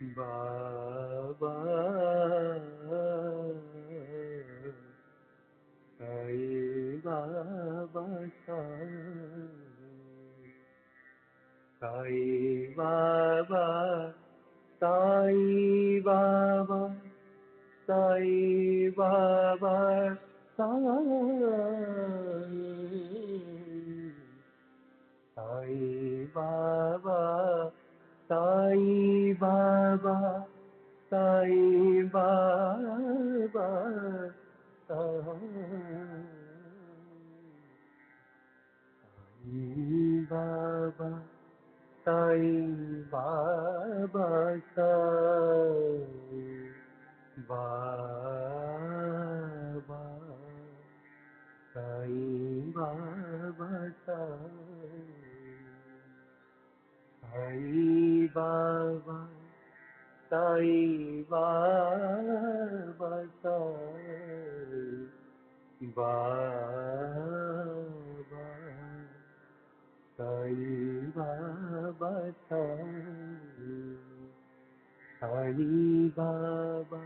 बाबा साई बाबा साई बाबा साई बाबा साई बाबा साई बाबा साई बाबा साई बाबा साई बाबा साई बाबा साई बाबा साई बाबा साई बाबा साई बाबा साई बाबा साई बाबा साई बाबा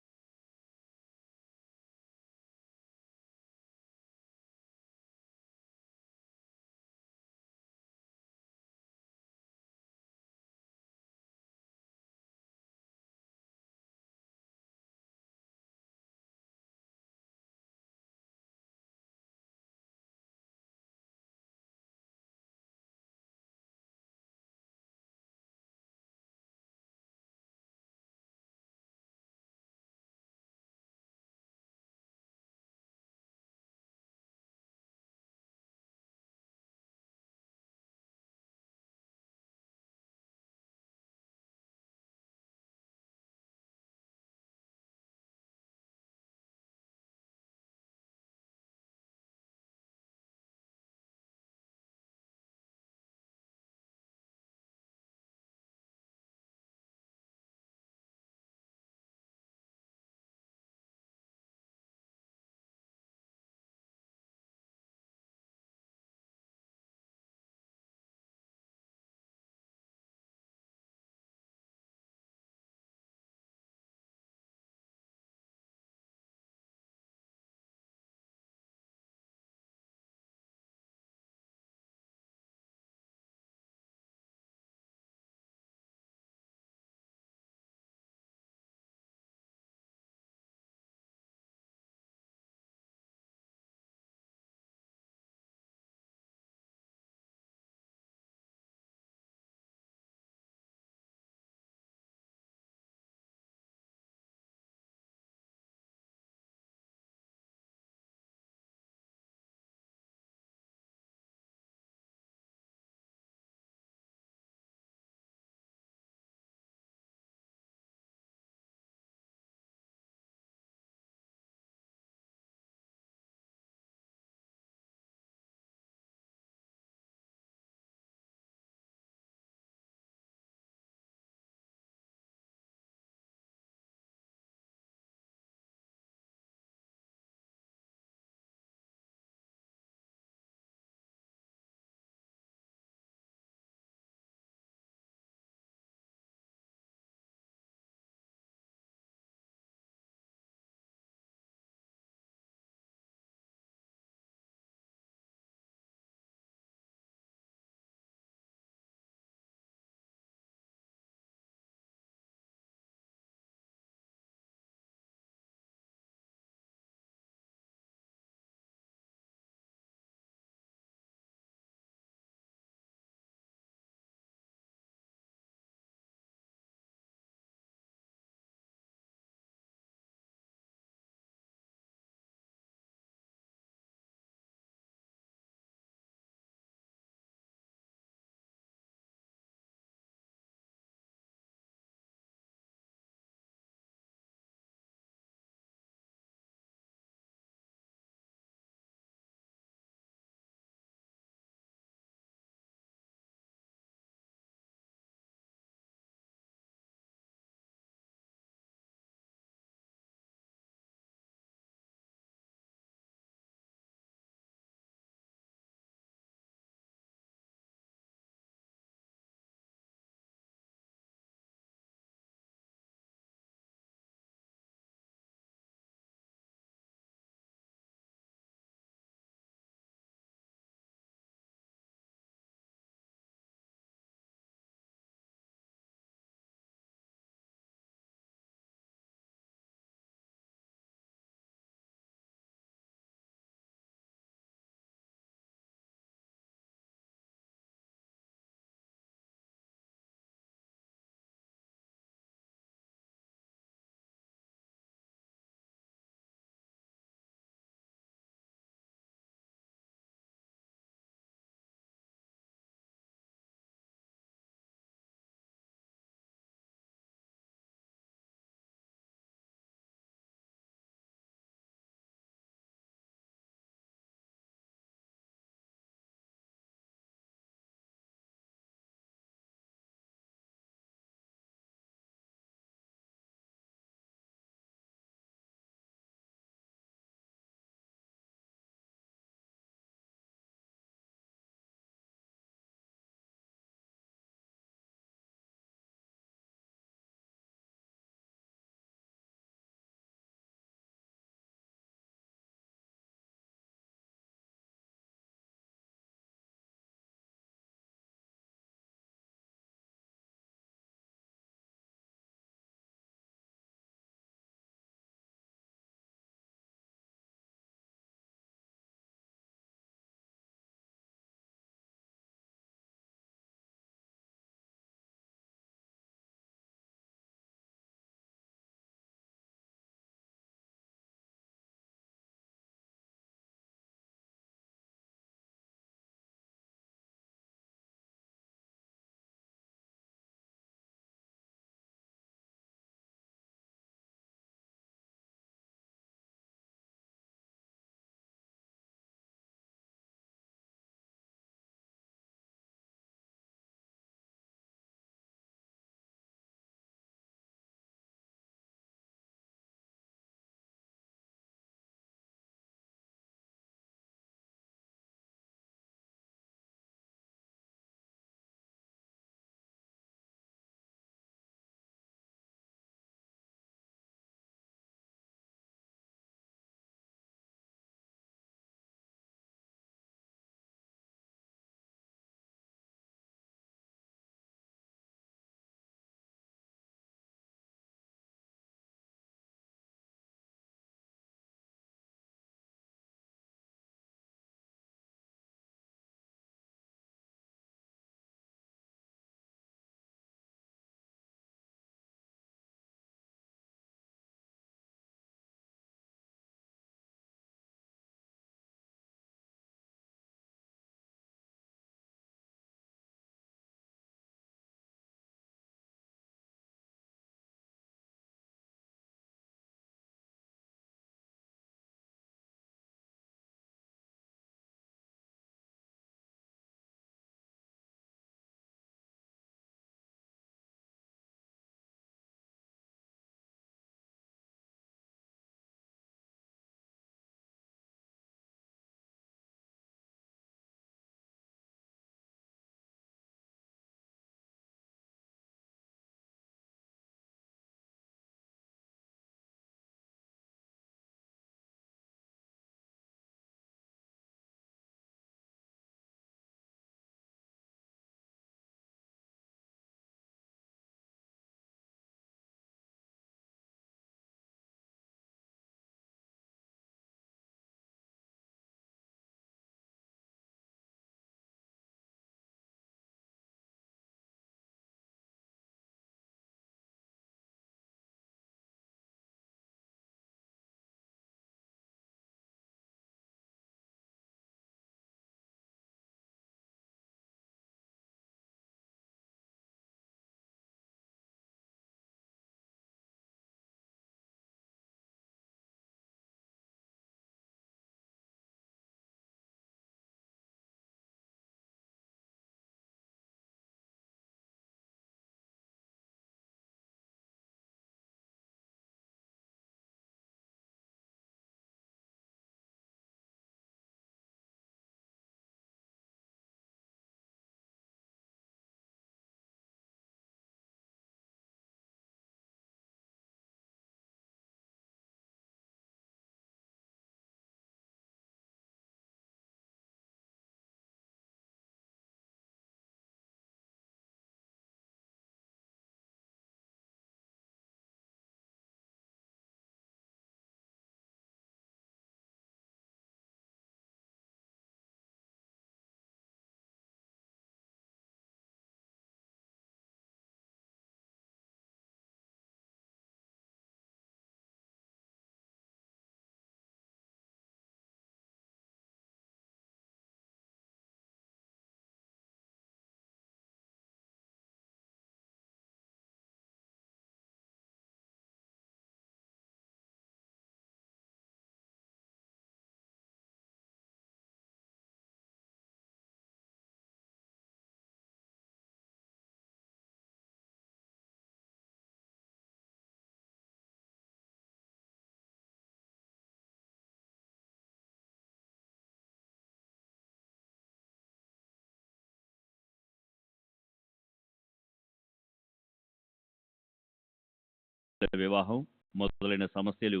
వివాహం మొదలైన సమస్యలు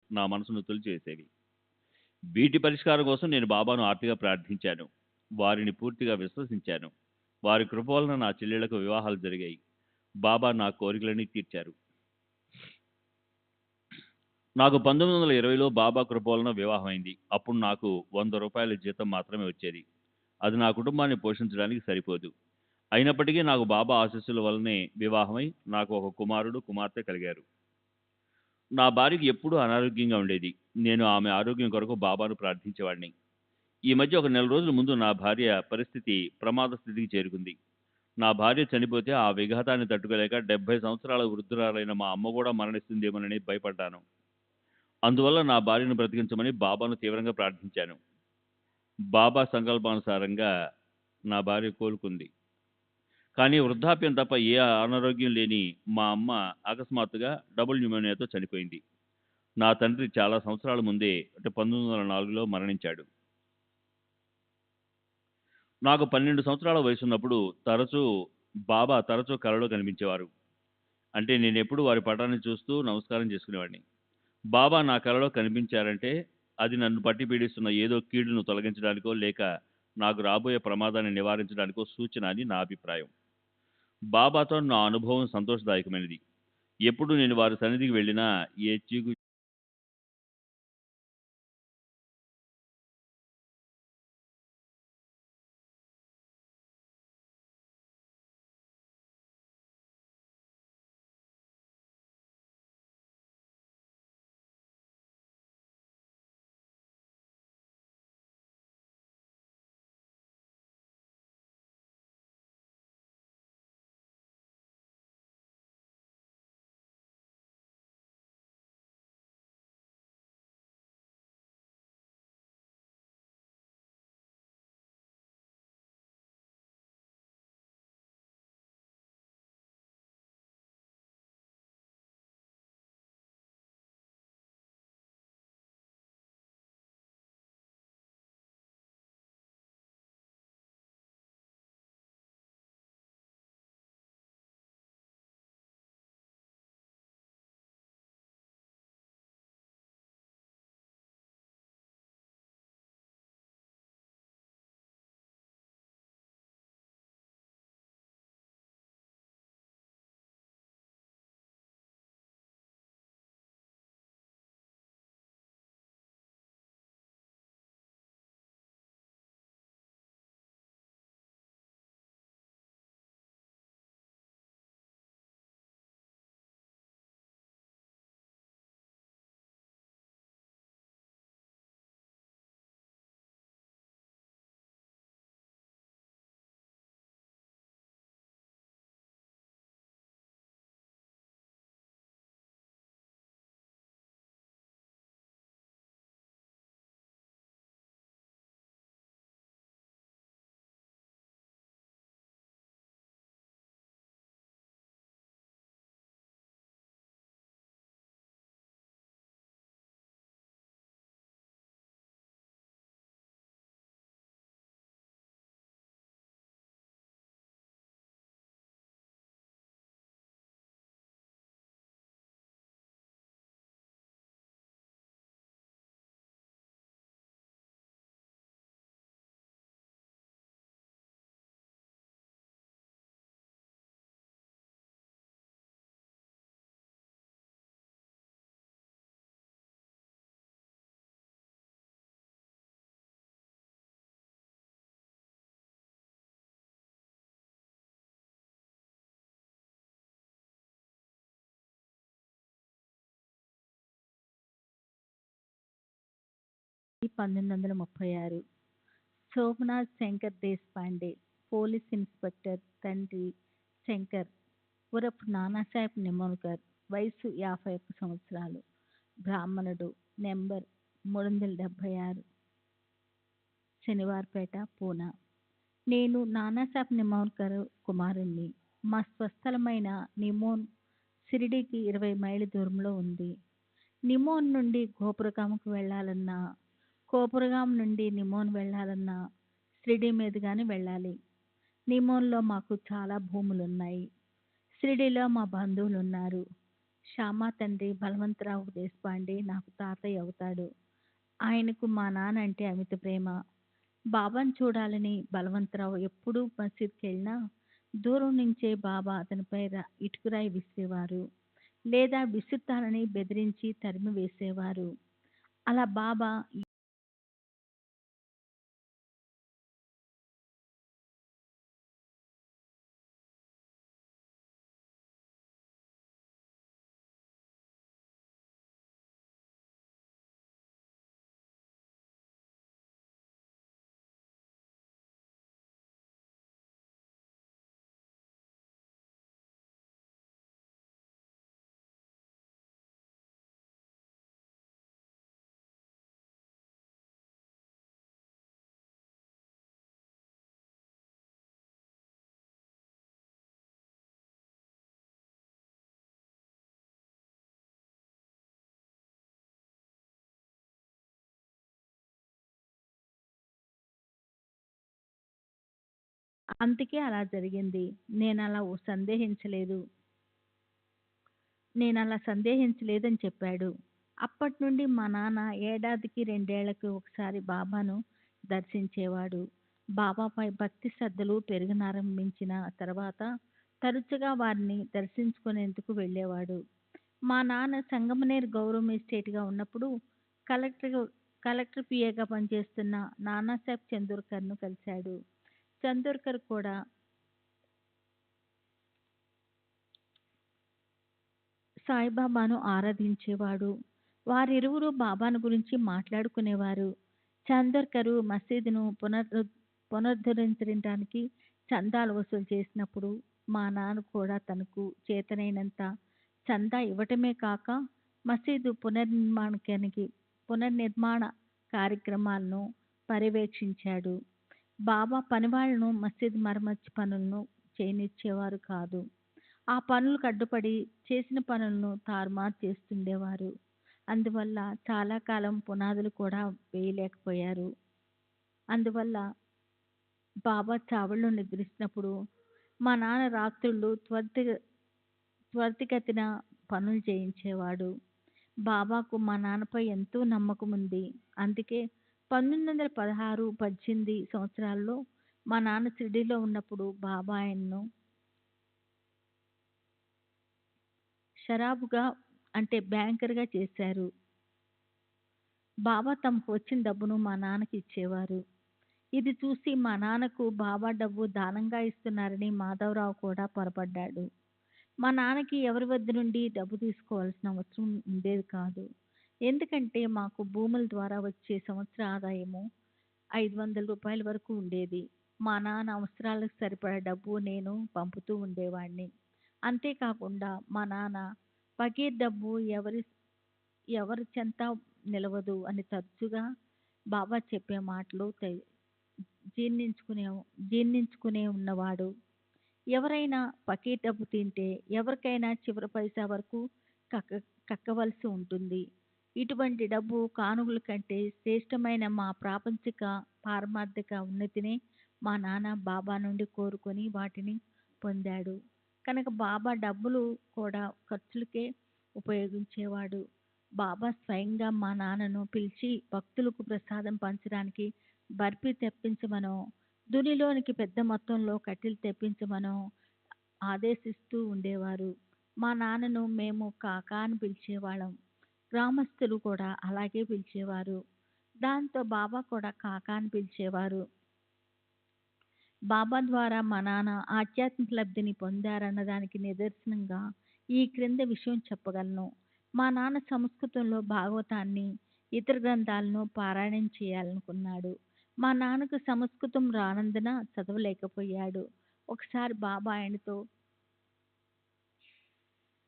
నా మనసును తొలిచేసేవి. వీటి పరిష్కారం కోసం నేను బాబాను ఆర్తిగా ప్రార్థించాను. వారిని పూర్తిగా విశ్వసించాను. వారి కృప వలన నా చెల్లెళ్లకు వివాహాలు జరిగాయి. బాబా నా కోరికలన్నీ తీర్చారు. నాకు 1920లో బాబా కృప వలన వివాహం అయింది. అప్పుడు నాకు ₹100 జీతం మాత్రమే వచ్చేది. అది నా కుటుంబాన్ని పోషించడానికి సరిపోదు. అయినప్పటికీ నాకు బాబా ఆశీస్సుల వల్లనే వివాహమై నాకు ఒక కుమారుడు, కుమార్తె కలిగారు. నా భార్యకి ఎప్పుడూ అనారోగ్యంగా ఉండేది. నేను ఆమె ఆరోగ్యం కొరకు బాబాను ప్రార్థించేవాడిని. ఈ మధ్య ఒక నెల రోజుల ముందు నా భార్య పరిస్థితి ప్రమాద స్థితికి చేరుకుంది. నా భార్య చనిపోతే ఆ విఘాతాన్ని తట్టుకోలేక 70 సంవత్సరాల వృద్ధురాలైన మా అమ్మ కూడా మరణిస్తుందేమోనని భయపడ్డాను. అందువల్ల నా భార్యను బ్రతికించమని బాబాను తీవ్రంగా ప్రార్థించాను. బాబా సంకల్పానుసారంగా నా భార్య కోలుకుంది. కానీ వృద్ధాప్యం తప్ప ఏ అనారోగ్యం లేని మా అమ్మ అకస్మాత్తుగా డబుల్ న్యూమోనియాతో చనిపోయింది. నా తండ్రి చాలా సంవత్సరాల ముందే అంటే 1904లో మరణించాడు. నాకు 12 సంవత్సరాల వయసున్నప్పుడు బాబా తరచూ కలలో కనిపించేవారు. అంటే నేను ఎప్పుడు వారి పటాన్ని చూస్తూ నమస్కారం చేసుకునేవాడిని. బాబా నా కలలో కనిపించారంటే అది నన్ను పట్టి పీడిస్తున్న ఏదో కీడును తొలగించడానికో లేక నాకు రాబోయే ప్రమాదాన్ని నివారించడానికో సూచన అని నా అభిప్రాయం. బాబాతో నా అనుభవం సంతోషదాయకమైనది. ఎప్పుడు నేను వారి సన్నిధికి వెళ్ళినా ఏ చీకు ఈ 1936 సోమనాథ్ శంకర్ దేశపాండే పోలీస్ ఇన్స్పెక్టర్ తండ్రి శంకర్ ఉరఫ్ నానాసాహెబ్ నిమోన్కర్ వయసు 51 సంవత్సరాలు బ్రాహ్మణుడు నెంబర్ 376 శనివార్పేట పూనా. నేను నానాసాహెబ్ నిమోన్కర్ కుమారుణ్ణి. మా స్వస్థలమైన నిమోన్ షిరిడీకి 20 మైళ్ళ దూరంలో ఉంది. నిమోన్ నుండి గోపురగాంకు వెళ్ళాలన్నా, కోపురగాం నుండి నిమోన్ వెళ్ళాలన్నా షిరిడీ మీదుగానే వెళ్ళాలి. నిమోన్లో మాకు చాలా భూములున్నాయి. షిరిడీలో మా బంధువులున్నారు. శ్యామ తండ్రి బలవంతరావు దేశపాండే నాకు తాతయ్య అవుతాడు. ఆయనకు మా నాన్న అంటే అమిత ప్రేమ. బాబాను చూడాలని బలవంతరావు ఎప్పుడూ మసీద్‌కెళ్ళినా దూరం నుంచే బాబా అతనిపై ఇటుకరాయి విసిరేవారు. లేదా విసురుతానని బెదిరించి తరిమివేసేవారు. అలా బాబా అందుకే అలా జరిగింది. నేనలా సందేహించలేదు. నేనలా సందేహించలేదని చెప్పాడు. అప్పట్నుండి మా నాన్న ఏడాదికి 2 ఏళ్లకి ఒకసారి బాబాను దర్శించేవాడు. బాబాపై భక్తి శ్రద్ధలు పెరగనారంభించిన తర్వాత తరచుగా వారిని దర్శించుకునేందుకు వెళ్ళేవాడు. మా నాన్న సంగమనేర్ గౌరవం ఎస్టేట్‌గా ఉన్నప్పుడు కలెక్టర్ కలెక్టర్ పీఏగా పనిచేస్తున్న నానాసాహెబ్ చందోర్కర్‌ను కలిశాడు. చందోర్కర్ కూడా సాయిబాబాను ఆరాధించేవాడు. వారిరువురు బాబాను గురించి మాట్లాడుకునేవారు. చందోర్కరు మసీదును పునరుద్ధరించడానికి చందాలు వసూలు చేసినప్పుడు మా నాన్న కూడా తనకు చేతనైనంత చందా ఇవ్వటమే కాక మసీదు పునర్నిర్మాణ కార్యక్రమాలను పర్యవేక్షించాడు. బాబా పనివాళ్లను మసీదు మరమ్మతు పనులను చేయనిచ్చేవారు కాదు. ఆ పనులకు అడ్డుపడి చేసిన పనులను తారుమారు చేస్తుండేవారు. అందువల్ల చాలా కాలం పునాదులు కూడా వేయలేకపోయారు. అందువల్ల బాబా చావడిలో నిద్రిస్తున్నప్పుడు మా నాన్న రాత్రుళ్ళు త్వరితగతిన పనులు చేయించేవాడు. బాబాకు మా నాన్నపై ఎంతో నమ్మకం ఉంది. అందుకే 1916, 18 సంవత్సరాల్లో మా నాన్న షిరిడీలో ఉన్నప్పుడు బాబా ఆయన్ను షరాబుగా అంటే బ్యాంకర్‌గా చేశారు. బాబా తమకు వచ్చిన డబ్బును మా నాన్నకి ఇచ్చేవారు. ఇది చూసి మా నాన్నకు బాబా డబ్బు దానంగా ఇస్తున్నారని మాధవరావు కూడా పొరపడ్డాడు. మా నాన్నకి ఎవరి వద్ద నుండి డబ్బు తీసుకోవాల్సిన అవసరం ఉండేది కాదు. ఎందుకంటే మాకు భూముల ద్వారా వచ్చే సంవత్సర ఆదాయము రూ. 500 వరకు ఉండేది. మా నాన్న అవసరాలకు సరిపడా డబ్బు నేను పంపుతూ ఉండేవాడిని. అంతేకాకుండా మా నాన్న ఫకీర్ డబ్బు ఎవరి చెంత నిలవదు అని తరచుగా బాబా చెప్పే మాటలు జీర్ణించుకునే ఉన్నవాడు. ఎవరైనా ఫకీర్ డబ్బు తింటే ఎవరికైనా చివరి పైసా వరకు కక్కవలసి ఉంటుంది. ఇటువంటి డబ్బు కానుకల కంటే శ్రేష్టమైన మా ప్రాపంచిక పారమార్థిక ఉన్నతినే మా నాన్న బాబా నుండి కోరుకొని వాటిని పొందాడు. కనుక బాబా డబ్బులు కూడా ఖర్చులకే ఉపయోగించేవాడు. బాబా స్వయంగా మా నాన్నను పిలిచి భక్తులకు ప్రసాదం పంచడానికి బర్ఫీ తెప్పించమనో, దునిలోనికి పెద్ద మొత్తంలో కట్టెలు తెప్పించమనో ఆదేశిస్తూ ఉండేవారు. మా నాన్నను మేము కాకా అని పిలిచేవాళ్ళం. గ్రామస్తులు కూడా అలాగే పిలిచేవారు. దాంతో బాబా కూడా కాకా అని పిలిచేవారు. బాబా ద్వారా మా నాన్న ఆధ్యాత్మిక లబ్ధిని పొందారన్నదానికి నిదర్శనంగా ఈ క్రింద విషయం చెప్పగలను. మా నాన్న సంస్కృతంలో భాగవతాన్ని, ఇతర గ్రంథాలను పారాయణం చేయాలనుకున్నాడు. మా నాన్నకు సంస్కృతం రానందున చదవలేకపోయాడు. ఒకసారి బాబా ఆయనతో,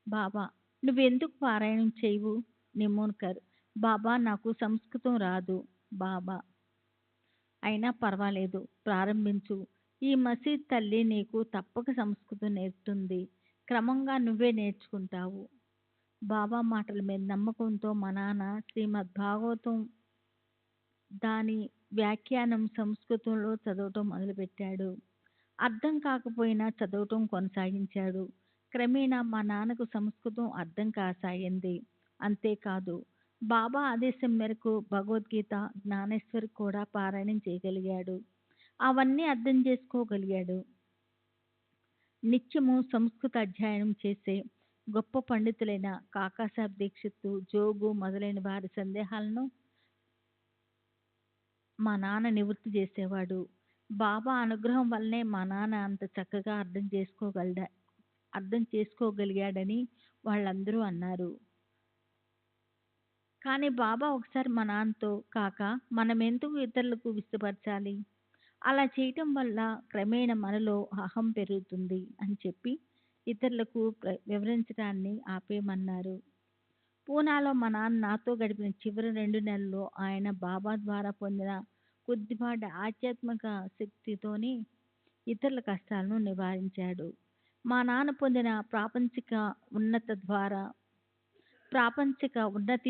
బాబా నువ్వెందుకు పారాయణం చేయవు? నిమోన్కర్: బాబా నాకు సంస్కృతం రాదు బాబా. అయినా పర్వాలేదు, ప్రారంభించు. ఈ మసీద్ తల్లి నీకు తప్పక సంస్కృతం నేర్పుతుంది. క్రమంగా నువ్వే నేర్చుకుంటావు. బాబా మాటల మీద నమ్మకంతో మా నాన్న శ్రీమద్ భాగవతం దాని వ్యాఖ్యానం సంస్కృతంలో చదవటం మొదలుపెట్టాడు. అర్థం కాకపోయినా చదవటం కొనసాగించాడు. క్రమేణా మా నాన్నకు సంస్కృతం అర్థం కాసాగింది. అంతేకాదు బాబా ఆదేశం మేరకు భగవద్గీత, జ్ఞానేశ్వరి కూడా పారాయణం చేయగలిగాడు. అవన్నీ అర్థం చేసుకోగలిగాడు. నిత్యము సంస్కృత అధ్యయనం చేసే గొప్ప పండితులైన కాకాసాహెబ్ దీక్షిత్, జోగు మొదలైన వారి సందేహాలను మా నాన్న నివృత్తి చేసేవాడు. బాబా అనుగ్రహం వల్లనే మా నాన్న అంత చక్కగా అర్థం చేసుకోగలిగాడని వాళ్ళందరూ అన్నారు. కానీ బాబా ఒకసారి మా నాన్నతో, కాక మనం ఎందుకు ఇతరులకు విస్తుపరచాలి? అలా చేయటం వల్ల క్రమేణా మనలో అహం పెరుగుతుంది అని చెప్పి ఇతరులకు వివరించడాన్ని ఆపేయమన్నారు. పూనాలో మా నాన్న నాతో గడిపిన చివరి 2 నెలల్లో ఆయన బాబా ద్వారా పొందిన కొద్దిపాటి ఆధ్యాత్మిక శక్తితోనే ఇతరుల కష్టాలను నివారించాడు. మా నాన్న పొందిన ప్రాపంచిక ఉన్నతి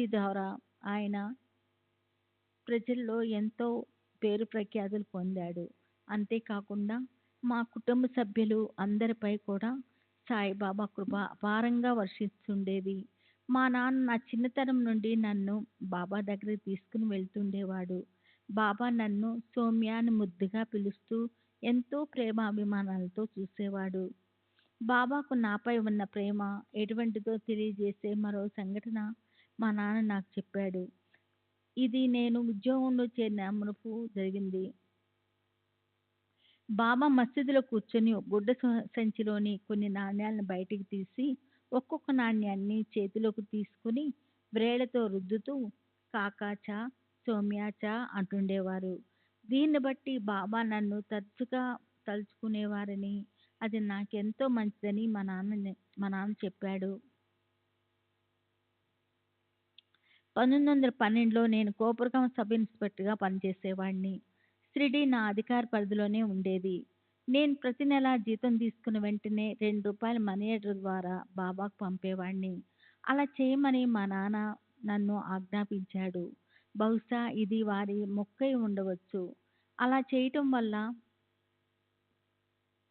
ద్వారా ఆయన ప్రజల్లో ఎంతో పేరు ప్రఖ్యాతులు పొందాడు. అంతేకాకుండా మా కుటుంబ సభ్యులు అందరిపై కూడా సాయిబాబా కృప అపారంగా వర్షిస్తుండేది. మా నాన్న నా చిన్నతనం నుండి నన్ను బాబా దగ్గరికి తీసుకుని వెళ్తుండేవాడు. బాబా నన్ను సౌమ్య అని ముద్దుగా పిలుస్తూ ఎంతో ప్రేమాభిమానాలతో చూసేవాడు. బాబాకు నాపై ఉన్న ప్రేమ ఎటువంటిదో తెలియజేసే మరో సంఘటన మా నాన్న నాకు చెప్పాడు. ఇది నేను ఉద్యోగంలో చేరిన మునుపు జరిగింది. బాబా మసీదులో కూర్చొని గుడ్డ సంచిలోని కొన్ని నాణ్యాలను బయటికి తీసి ఒక్కొక్క నాణ్యాన్ని చేతిలోకి తీసుకుని వ్రేళ్లతో రుద్దుతూ కాకాచా, సౌమ్యాచా అంటుండేవారు. దీన్ని బట్టి బాబా నన్ను తరచుగా తలుచుకునేవారని, అది నాకెంతో మంచిదని మా నాన్న చెప్పాడు. 1912లో నేను కోపరగాం సబ్ ఇన్స్పెక్టర్గా పనిచేసేవాడిని. షిరిడీ నా అధికార పరిధిలోనే ఉండేది. నేను ప్రతి నెల జీతం తీసుకున్న వెంటనే ₹2 మనీ ఆర్డర్ ద్వారా బాబాకు పంపేవాడిని. అలా చేయమని మా నాన్న నన్ను ఆజ్ఞాపించాడు. బహుశా ఇది వారి మొక్కై ఉండవచ్చు. అలా చేయటం వల్ల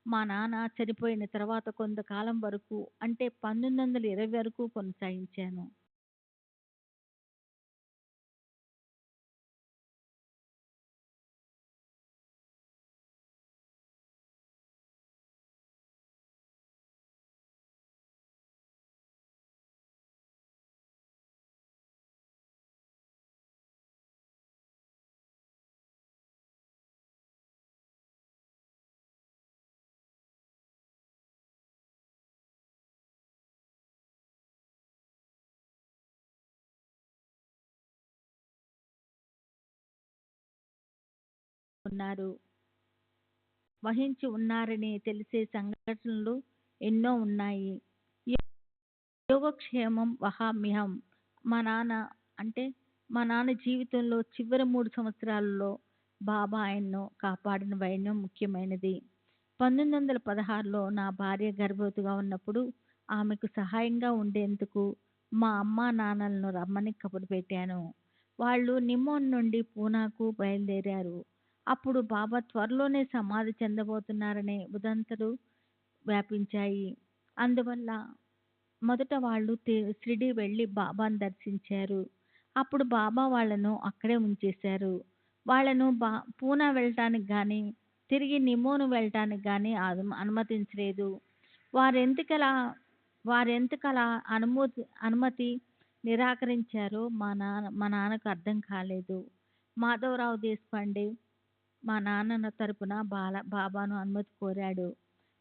మా నాన్న చనిపోయిన తర్వాత కొంతకాలం వరకు, అంటే 1920 వరకు కొనసాగించాను. ఉన్నారు వహించి ఉన్నారని తెలిసే సంఘటనలు ఎన్నో ఉన్నాయి. యోగక్షేమం వహామ్యహం. మా నాన్న అంటే మా నాన్న జీవితంలో చివరి 3 సంవత్సరాలలో బాబా ఆయన్ను కాపాడిన వైనం ముఖ్యమైనది. 1916లో నా భార్య గర్భవతిగా ఉన్నప్పుడు ఆమెకు సహాయంగా ఉండేందుకు మా అమ్మా నాన్నలను రమ్మని కబురు పెట్టాను. వాళ్ళు నిమ్మోన్ నుండి పూనాకు బయలుదేరారు. అప్పుడు బాబా త్వరలోనే సమాధి చెందబోతున్నారనే ఉదంతాలు వ్యాపించాయి. అందువల్ల మొదట వాళ్ళు షిరిడీ వెళ్ళి బాబాను దర్శించారు. అప్పుడు బాబా వాళ్ళను అక్కడే ఉంచేశారు. వాళ్ళను పూనా వెళ్ళటానికి కానీ తిరిగి నిమోను వెళ్ళటానికి కానీ అనుమతించలేదు. వారెందుకలా అనుమతి నిరాకరించారో మా నాన్నకు అర్థం కాలేదు. మాధవరావు దేశపాండే మా నాన్న తరపున బాబాను అనుమతి కోరాడు.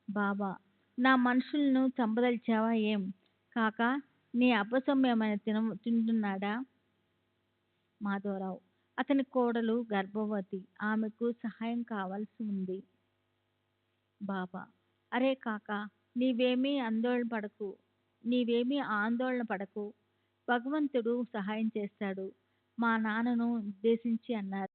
బాబా, నా మనుషులను చంపదలిచావా ఏం? కాక నీ అపసవ్యమైన తింటున్నాడా? మాధవరావు, అతని కోడలు గర్భవతి, ఆమెకు సహాయం కావాల్సి ఉంది. బాబా, అరే కాక, నీవేమీ ఆందోళన పడకు, భగవంతుడు సహాయం చేస్తాడు. మా నాన్నను ఉద్దేశించి అన్నారు.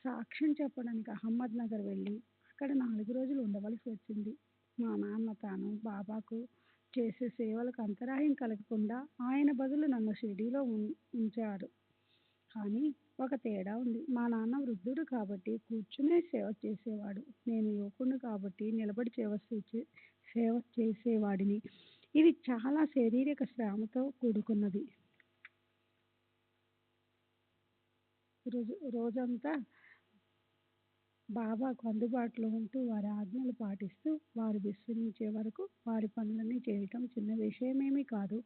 సాక్ష్యం చెప్పడానికి అహ్మద్నగర్ వెళ్ళి అక్కడ 4 రోజులు ఉండవలసి వచ్చింది. మా నాన్న తాను బాబాకు చేసే సేవలకు అంతరాయం కలగకుండా ఆయన బదులు నన్ను షిరిడీలో ఉంచారు. కానీ ఒక తేడా ఉంది. మా నాన్న వృద్ధుడు కాబట్టి కూర్చునే సేవ చేసేవాడు. నేను యువకుడిని కాబట్టి నిలబడి సేవ చేసేవాడిని. ఇది చాలా శారీరక శ్రమతో కూడుకున్నది. రోజంతా బాబాకు అందుబాటులో ఉంటూ వారి ఆజ్ఞలు పాటిస్తూ వారు విశ్రమించే వరకు వారి పనులన్నీ చేయటం చిన్న విషయమేమీ కాదు.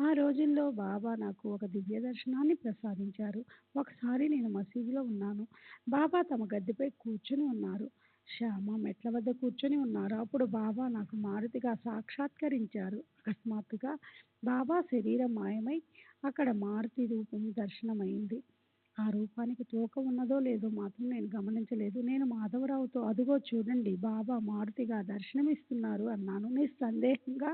ఆ రోజుల్లో బాబా నాకు ఒక దివ్య దర్శనాన్ని ప్రసాదించారు. ఒకసారి నేను మసీదులో ఉన్నాను. బాబా తమ గద్దెపై కూర్చుని ఉన్నారు. శ్యామ మెట్ల వద్ద కూర్చొని ఉన్నారు. అప్పుడు బాబా నాకు మారుతిగా సాక్షాత్కరించారు. అకస్మాత్తుగా బాబా శరీరం మాయమై అక్కడ మారుతి రూపం దర్శనమైంది. ఆ రూపానికి తూకం ఉన్నదో లేదో మాత్రం నేను గమనించలేదు. నేను మాధవరావుతో అదుగో చూడండి బాబా మారుతిగా దర్శనమిస్తున్నారు అన్నాను. నిస్సందేహంగా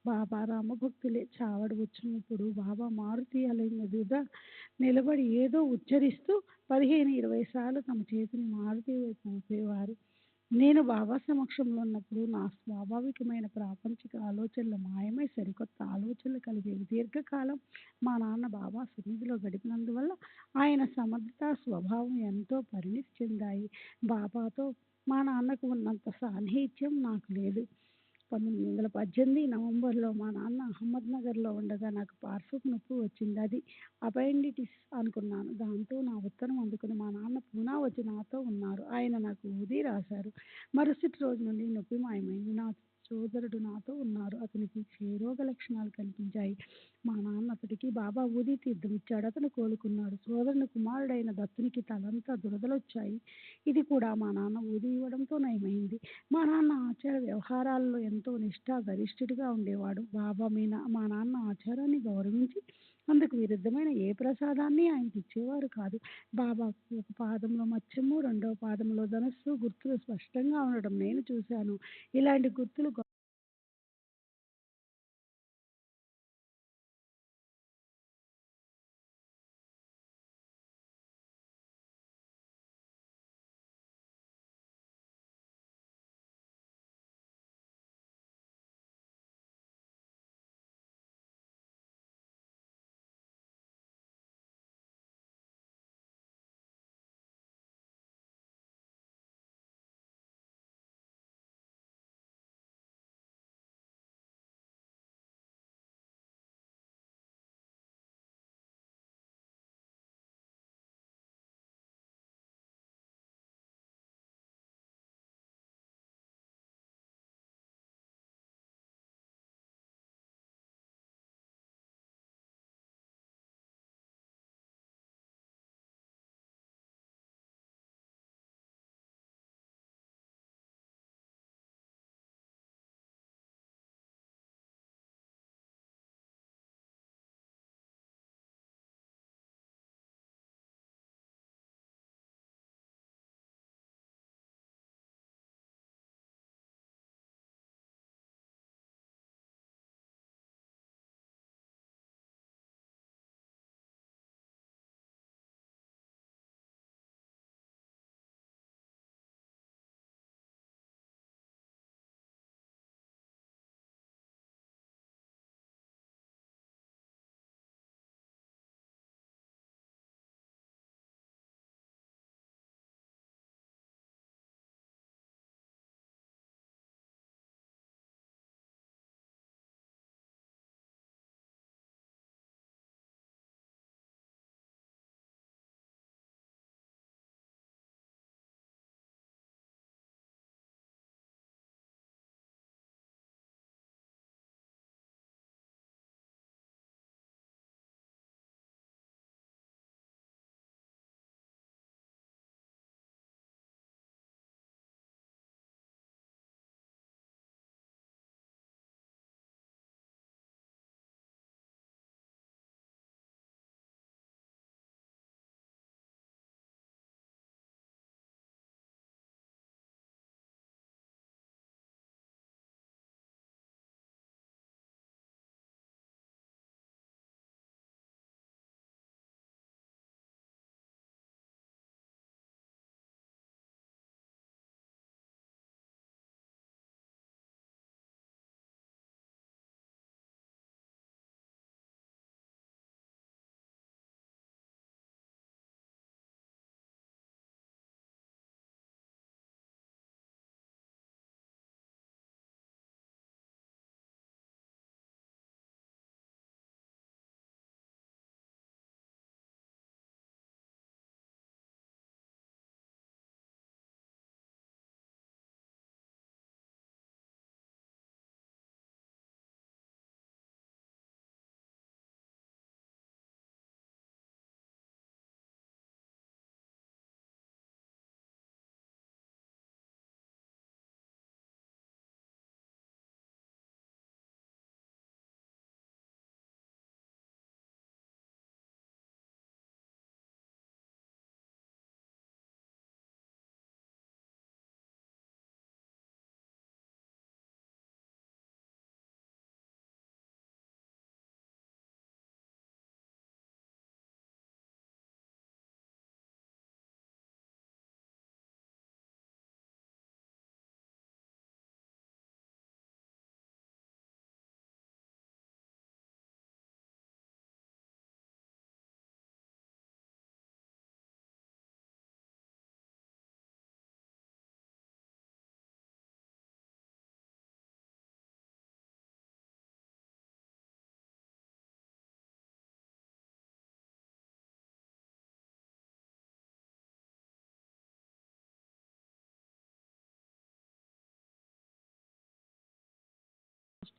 బాబా రామభక్తులే. చావడి వచ్చినప్పుడు బాబా మారుతి అలయం ఎదురుగా నిలబడి ఏదో ఉచ్చరిస్తూ 15-20 సార్లు తమ చేతిని మారుతి వైపు ఊపేవారు. నేను బాబా సమక్షంలో ఉన్నప్పుడు నా స్వాభావికమైన ప్రాపంచిక ఆలోచనలు మాయమై సరికొత్త ఆలోచనలు కలిగేవి. దీర్ఘకాలం మా నాన్న బాబా సన్నిధిలో గడిపినందువల్ల ఆయన సమర్థతా స్వభావం ఎంతో పరిణితి చెందాయి. బాబాతో మా నాన్నకు ఉన్నంత సాన్నిహిత్యం నాకు లేదు. 1918 నవంబర్లో మా నాన్న అహ్మద్నగర్లో ఉండగా నాకు పార్శ్వపు నొప్పి వచ్చింది. అది అపెండిటిస్ అనుకున్నాను. దాంతో నా ఉత్తరం అందుకుని మా నాన్న పూనా వచ్చి నాతో ఉన్నారు. ఆయన నాకు ఊది రాశారు. మరుసటి రోజు నుండి నొప్పి మాయమైంది. నా సోదరుడు నాతో ఉన్నారు. అతనికి క్షయరోగ లక్షణాలు కనిపించాయి. మా నాన్న అతడికి బాబా ఊది తీర్థం ఇచ్చాడు. అతను కోలుకున్నాడు. సోదరుని కుమారుడైన దత్తునికి తలంతా దురదలొచ్చాయి. ఇది కూడా మా నాన్న ఊది ఇవ్వడంతో నయమైంది. మా నాన్న ఆచార వ్యవహారాల్లో ఎంతో నిష్ఠాగరిష్ఠుడిగా ఉండేవాడు. బాబా మా నాన్న ఆచారాన్ని గౌరవించి అందుకు విరుద్ధమైన ఏ ప్రసాదాన్ని ఆయనకి ఇచ్చేవారు కాదు. బాబాకు ఒక పాదంలో మత్స్యము, రెండవ పాదంలో ధనస్సు గుర్తులు స్పష్టంగా ఉండడం నేను చూశాను. ఇలాంటి గుర్తులు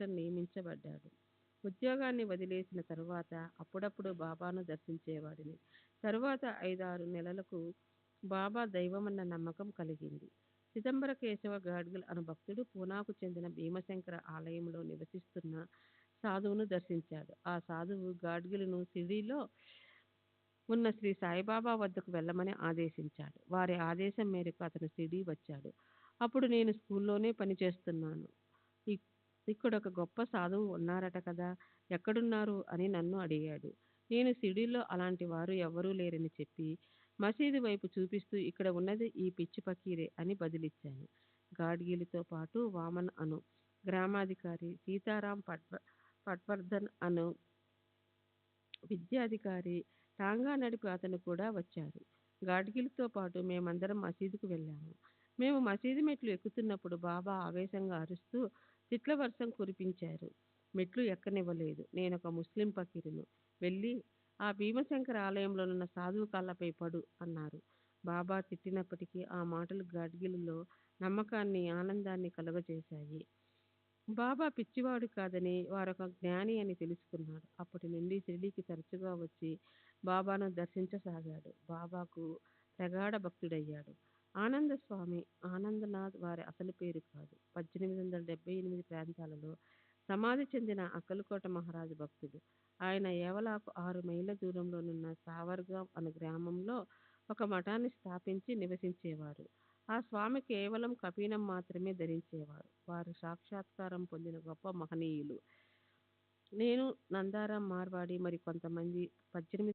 మాస్టర్ నియమించబడ్డాడు. ఉద్యోగాన్ని వదిలేసిన తరువాత అప్పుడప్పుడు బాబాను దర్శించేవాడిని. తరువాత 5-6 నెలలకు బాబా దైవమన్న నమ్మకం కలిగింది. చిదంబర కేశవ గాడ్గిల్ అను భక్తుడు పూనాకు చెందిన భీమశంకర ఆలయంలో నివసిస్తున్న సాధువును దర్శించాడు. ఆ సాధువు గాడ్గిల్ను షిరిడీలో ఉన్న శ్రీ సాయిబాబా వద్దకు వెళ్ళమని ఆదేశించాడు. వారి ఆదేశం మేరకు అతను షిరిడీ వచ్చాడు. అప్పుడు నేను స్కూల్లోనే పనిచేస్తున్నాను. ఇక్కడ ఒక గొప్ప సాధువు ఉన్నారట కదా, ఎక్కడున్నారు అని నన్ను అడిగాడు. నేను షిరిడీలో అలాంటి వారు ఎవ్వరూ లేరని చెప్పి మసీదు వైపు చూపిస్తూ ఇక్కడ ఉన్నది ఈ పిచ్చి పకీరే అని బదిలిచ్చాను. గాడ్గిలితో పాటు వామన్ అను గ్రామాధికారి, సీతారాం పట్వర్ధన్ అను విద్యాధికారి, టాంగా నడిపి అతను కూడా వచ్చారు. గాడ్గిల్తో పాటు మేమందరం మసీదుకు వెళ్ళాము. మేము మసీదు మెట్లు ఎక్కుతున్నప్పుడు బాబా ఆవేశంగా అరుస్తూ తిట్ల వర్షం కురిపించారు. మెట్లు ఎక్కనివ్వలేదు. నేనొక ముస్లిం పకీరును. వెళ్ళి ఆ భీమశంకర ఆలయంలోనున్న సాధువు కాళ్ళపై పడు అన్నారు. బాబా తిట్టినప్పటికీ ఆ మాటలు గాడ్గిల్లో నమ్మకాన్ని, ఆనందాన్ని కలుగజేశాయి. బాబా పిచ్చివాడు కాదని, వారొక జ్ఞాని అని తెలుసుకున్నాడు. అప్పటి నుండి షిరిడీకి తరచుగా వచ్చి బాబాను దర్శించసాగాడు. బాబాకు ప్రగాఢ భక్తుడయ్యాడు. ఆనంద స్వామి, ఆనందనాథ్ వారి అసలు పేరు కాదు. 1878 ప్రాంతాలలో సమాధి చెందిన అక్కలకోట మహారాజు భక్తుడు. ఆయన ఏవలాకు 6 మైళ్ళ దూరంలోనున్న సావర్గాం అను గ్రామంలో ఒక మఠాన్ని స్థాపించి నివసించేవారు. ఆ స్వామి కేవలం కఫీనం మాత్రమే ధరించేవారు. వారు సాక్షాత్కారం పొందిన గొప్ప మహనీయులు. నేను, నందారాం మార్వాడి మరి కొంతమంది 18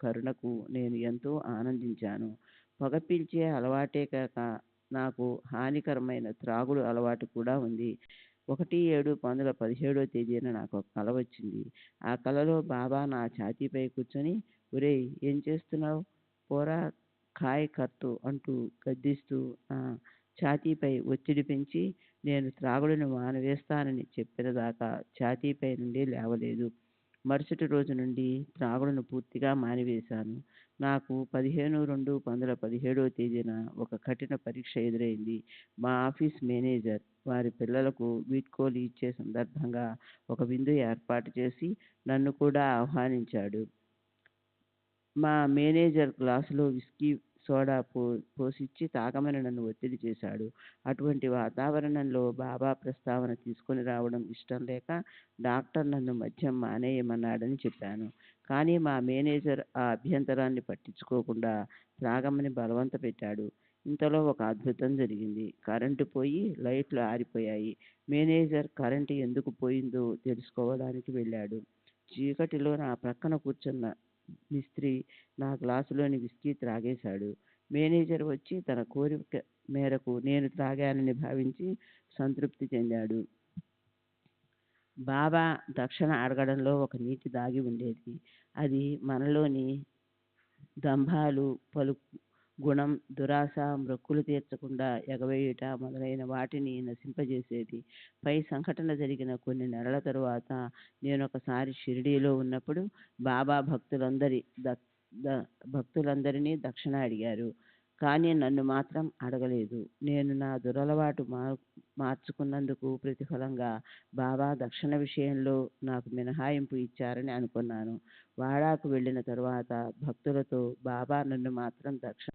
కరుణకు నేను ఎంతో ఆనందించాను. పొగ పీల్చే అలవాటే కాక నాకు హానికరమైన త్రాగుడు అలవాటు కూడా ఉంది. 1/7/2017 నాకు ఒక కల వచ్చింది. ఆ కలలో బాబా నా ఛాతీపై కూర్చొని, ఒరేయ్ ఏం చేస్తున్నావు? పోరా ఖాయ్ కర్తూ అంటూ గద్దిస్తూ నా ఛాతీపై ఒత్తిడి పెంచి నేను త్రాగుడును మానివేస్తానని చెప్పిన దాకా ఛాతీపై నుండి లేవలేదు. మరుసటి రోజు నుండి త్రాగుడును పూర్తిగా మానివేశాను. నాకు 15/2/2017 ఒక కఠిన పరీక్ష ఎదురైంది. మా ఆఫీస్ మేనేజర్ వారి పిల్లలకు వీడ్కోలు ఇచ్చే సందర్భంగా ఒక విందు ఏర్పాటు చేసి నన్ను కూడా ఆహ్వానించాడు. మా మేనేజర్ గ్లాసులో విస్కీ సోడా పోసిచ్చి తాగమని నన్ను ఒత్తిడి చేశాడు. అటువంటి వాతావరణంలో బాబా ప్రస్తావన తీసుకొని రావడం ఇష్టం లేక డాక్టర్ నన్ను మద్యం మానేయమన్నాడని చెప్పాను. కానీ మా మేనేజర్ ఆ అభ్యంతరాన్ని పట్టించుకోకుండా త్రాగమని బలవంత పెట్టాడు. ఇంతలో ఒక అద్భుతం జరిగింది. కరెంటు పోయి లైట్లు ఆరిపోయాయి. మేనేజర్ కరెంటు ఎందుకు పోయిందో తెలుసుకోవడానికి వెళ్ళాడు. చీకటిలో నా ప్రక్కన కూర్చున్న మిస్త్రీ నా గ్లాసులోని విస్కీ త్రాగేశాడు. మేనేజర్ వచ్చి తన కోరిక మేరకు నేను త్రాగానని భావించి సంతృప్తి చెందాడు. బాబా దక్షిణ అడగడంలో ఒక నీతి దాగి ఉండేది. అది మనలోని దంభాలు, గుణం, దురాశ, మ్రొక్కులు తీర్చకుండా ఎగవేయుట మొదలైన వాటిని నశింపజేసేది. పై సంఘటన జరిగిన కొన్ని నెలల తరువాత నేను ఒకసారి షిరిడీలో ఉన్నప్పుడు బాబా భక్తులందరినీ దక్షిణ అడిగారు. కానీ నన్ను మాత్రం అడగలేదు. నేను నా దురలవాటు మార్చుకున్నందుకు ప్రతిఫలంగా బాబా దక్షిణ విషయంలో నాకు మినహాయింపు ఇచ్చారని అనుకున్నాను. వాడాకు వెళ్ళిన తరువాత భక్తులతో బాబా నన్ను మాత్రం దక్షిణ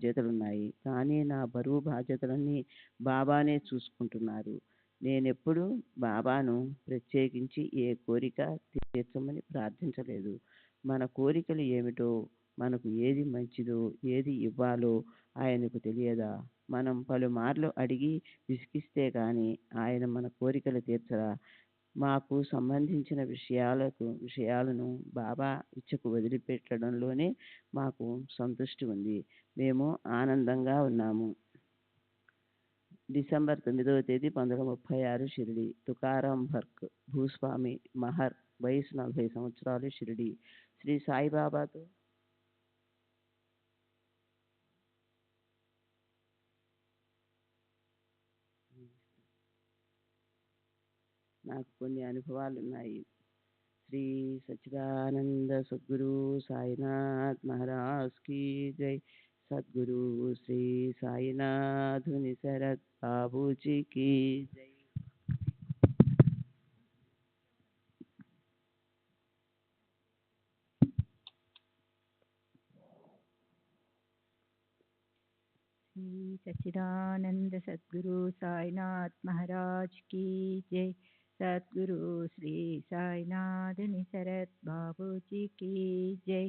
బాధ్యతలున్నాయి, కానీ నా బరువు బాధ్యతలన్నీ బాబానే చూసుకుంటున్నారు. నేనెప్పుడు బాబాను ప్రత్యేకించి ఏ కోరిక తీర్చమని ప్రార్థించలేదు. మన కోరికలు ఏమిటో, మనకు ఏది మంచిదో, ఏది ఇవ్వాలో ఆయనకు తెలియదా? మనం పలుమార్లు అడిగి విసిగిస్తే కానీ ఆయన మన కోరికలు తీర్చరా? మాకు సంబంధించిన విషయాలను బాబా ఇచ్చకు వదిలిపెట్టడంలోనే మాకు సంతృష్టి ఉంది. మేము ఆనందంగా ఉన్నాము. డిసెంబర్ 9వ తేదీ 1936 షిరిడి. తుకారాం భర్క్, భూస్వామి మహర్, వయసు 40 సంవత్సరాలు, షిరిడి. శ్రీ సాయిబాబాతో నాకు కొన్ని అనుభవాలు ఉన్నాయి. శ్రీ సచ్చిదానంద సద్గురు సాయినాథ్ మహారాజ్ की जय. सद्गुरु श्री साईनाथ निसरत बाबू जी की जय. श्री सच्चिदानंद सद्गुरु साईनाथ महाराज की जय. सद्गुरु श्री साईनाथ निसरत बाबूजीకి జై.